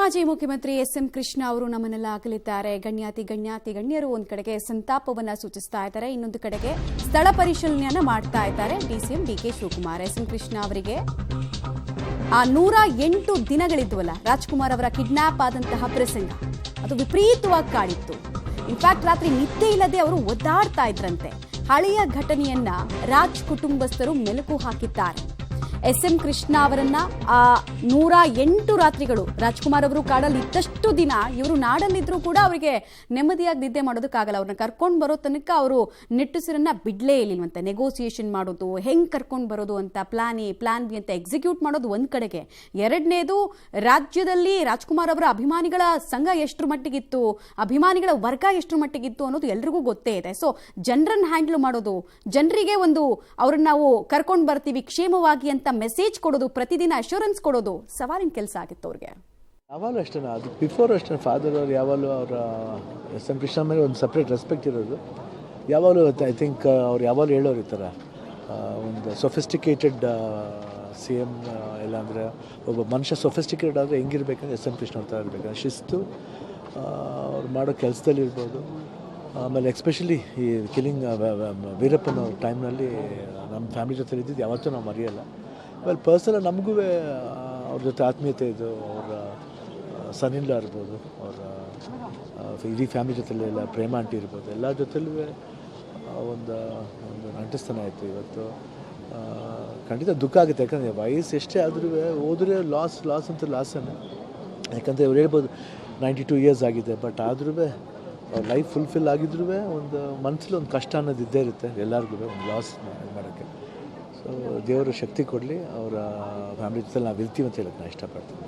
ಮಾಜಿ ಮುಖ್ಯಮಂತ್ರಿ ಎಸ್.ಎಂ. ಕೃಷ್ಣ ಅವರು ನಮ್ಮನ್ನೆಲ್ಲ ಅಗಲಿದ್ದಾರೆ. ಗಣ್ಯರು ಒಂದು ಕಡೆಗೆ ಸಂತಾಪವನ್ನ ಸೂಚಿಸ್ತಾ ಇದ್ದಾರೆ, ಇನ್ನೊಂದು ಕಡೆಗೆ ಸ್ಥಳ ಪರಿಶೀಲನೆಯನ್ನ ಮಾಡ್ತಾ ಇದ್ದಾರೆ ಡಿಸಿಎಂ ಡಿ.ಕೆ. ಶಿವಕುಮಾರ್. ಎಸ್.ಎಂ. ಕೃಷ್ಣ ಅವರಿಗೆ ಆ 108 ದಿನಗಳಿದ್ವಲ್ಲ ರಾಜ್ಕುಮಾರ್ ಅವರ ಕಿಡ್ನಾಪ್ ಆದಂತಹ ಪ್ರಸಂಗ, ಅದು ವಿಪರೀತವಾಗಿ ಕಾಡಿತ್ತು. ಇನ್ಫ್ಯಾಕ್ಟ್ ರಾತ್ರಿ ನಿದ್ದೆ ಇಲ್ಲದೆ ಅವರು ಒದ್ದಾಡ್ತಾ ಇದ್ರಂತೆ. ಹಳೆಯ ಘಟನೆಯನ್ನ ರಾಜ್ ಕುಟುಂಬಸ್ಥರು ಮೆಲುಕು ಹಾಕಿದ್ದಾರೆ. ಎಸ್.ಎಂ. ಕೃಷ್ಣ ಅವರನ್ನ ಆ 108 ರಾತ್ರಿಗಳು ರಾಜ್ಕುಮಾರ್ ಅವರು ಕಾಡಲ್ಲಿ ಇದ್ದಷ್ಟು ದಿನ ಇವರು ನಾಡಲ್ಲಿದ್ರೂ ಕೂಡ ಅವರಿಗೆ ನೆಮ್ಮದಿಯಾಗಿ ನಿದ್ದೆ ಮಾಡೋದಕ್ಕಾಗಲ್ಲ. ಅವ್ರನ್ನ ಕರ್ಕೊಂಡು ಬರೋ ತನಕ ಅವರು ನಿಟ್ಟುಸಿರನ್ನ ಬಿಡ್ಲೇ ಇಲ್ಲಿಲ್ವಂತೆ. ನೆಗೋಸಿಯೇಷನ್ ಮಾಡೋದು, ಹೆಂಗ್ ಕರ್ಕೊಂಡು ಬರೋದು ಅಂತ ಪ್ಲಾನ್ ಬಿ ಅಂತ ಎಕ್ಸಿಕ್ಯೂಟ್ ಮಾಡೋದು ಒಂದ್ ಕಡೆಗೆ. ಎರಡನೇದು, ರಾಜ್ಯದಲ್ಲಿ ರಾಜ್ಕುಮಾರ್ ಅವರ ಅಭಿಮಾನಿಗಳ ಸಂಘ ಎಷ್ಟರ ಮಟ್ಟಿಗಿತ್ತು, ಅಭಿಮಾನಿಗಳ ವರ್ಗ ಎಷ್ಟರ ಮಟ್ಟಿಗಿತ್ತು ಅನ್ನೋದು ಎಲ್ರಿಗೂ ಗೊತ್ತೇ ಇದೆ. ಸೊ ಜನರನ್ನ ಹ್ಯಾಂಡಲ್ ಮಾಡೋದು, ಜನರಿಗೆ ಒಂದು ಅವ್ರನ್ನ ನಾವು ಕರ್ಕೊಂಡು ಬರ್ತೀವಿ ಕ್ಷೇಮವಾಗಿ ಅಂತ ಮೆಸೇಜ್ ಕೊಡೋದು, ಪ್ರತಿದಿನ ಅಶ್ಯೂರೆನ್ಸ್ ಕೊಡೋದು ಸವಾಲಿನ ಕೆಲಸ ಆಗಿತ್ತು ಅವ್ರಿಗೆ. ಯಾವಾಗಲೂ ಅಷ್ಟೇ, ಅದು ಬಿಫೋರ್ ಅಷ್ಟೇ ಫಾದರ್ ಅವ್ರು ಯಾವಾಗಲೂ ಅವರ ಎಸ್.ಎಂ. ಕೃಷ್ಣ ಮೇಲೆ ಒಂದು ಸಪ್ರೇಟ್ ರೆಸ್ಪೆಕ್ಟ್ ಇರೋದು. ಯಾವಾಗಲೂ ಐ ಥಿಂಕ್ ಅವ್ರು ಯಾವಾಗಲೂ ಹೇಳೋರು ಈ ಥರ ಒಂದು ಸೊಫಿಸ್ಟಿಕೇಟೆಡ್ ಸಿ.ಎಮ್ ಇಲ್ಲ ಅಂದರೆ ಒಬ್ಬ ಮನುಷ್ಯ ಸೊಫಿಸ್ಟಿಕೇಟೆಡ್ ಆದರೆ ಹೆಂಗಿರ್ಬೇಕಂದ್ರೆ ಎಸ್.ಎಂ. ಕೃಷ್ಣ ಅವ್ರ ಥರ ಇರಬೇಕಂದ್ರೆ ಶಿಸ್ತು, ಅವ್ರು ಮಾಡೋ ಕೆಲಸದಲ್ಲಿ ಇರ್ಬೋದು. ಆಮೇಲೆ ಎಸ್ಪೆಷಲಿ ಈ ಕಿಲಿಂಗ್ ವೀರಪ್ಪನ ಟೈಮ್ನಲ್ಲಿ ನಮ್ಮ ಫ್ಯಾಮಿಲಿ ಜೊತೆ ಇದ್ದಿದ್ದು ಯಾವತ್ತೂ ನಾವು ಮರೆಯಲ್ಲ. ಆಮೇಲೆ ಪರ್ಸನಲ್ ನಮಗೂ ಅವ್ರ ಜೊತೆ ಆತ್ಮೀಯತೆ ಇದು, ಅವರ ಸನ್ನಿಲ್ಲ ಇರ್ಬೋದು, ಅವರ ಇಡೀ ಫ್ಯಾಮಿಲಿ ಜೊತೆಲೆಲ್ಲ ಪ್ರೇಮ ಆಂಟಿ ಇರ್ಬೋದು, ಎಲ್ಲ ಜೊತೆಲೂ ಒಂದು ನಂಟಿಸ್ತನ ಆಯಿತು. ಇವತ್ತು ಖಂಡಿತ ದುಃಖ ಆಗುತ್ತೆ. ಯಾಕಂದರೆ ವಯಸ್ಸು ಎಷ್ಟೇ ಆದ್ರೂ ಹೋದ್ರೆ ಲಾಸ್ ಅಂತ ಲಾಸನ್ನೇ. ಯಾಕಂದರೆ ಇವ್ರು ಹೇಳ್ಬೋದು 92 ಇಯರ್ಸ್ ಆಗಿದೆ, ಬಟ್ ಆದ್ರೂ ಅವ್ರ ಲೈಫ್ ಫುಲ್ಫಿಲ್ ಆಗಿದ್ರೂ ಒಂದು ಮನಸ್ಸಲ್ಲಿ ಒಂದು ಕಷ್ಟ ಅನ್ನೋದು ಇದ್ದೇ ಇರುತ್ತೆ ಎಲ್ಲರಿಗೂ, ಒಂದು ಲಾಸ್ ಮಾಡೋಕ್ಕೆ. ಸೊ ದೇವರು ಶಕ್ತಿ ಕೊಡಲಿ, ಅವರ ಫ್ಯಾಮಿಲಿ ಜೊತೆ ನಾವು ಇರ್ತೀವಿ ಅಂತ ಹೇಳಕ್ಕೆ ನಾನು ಇಷ್ಟಪಡ್ತೀನಿ.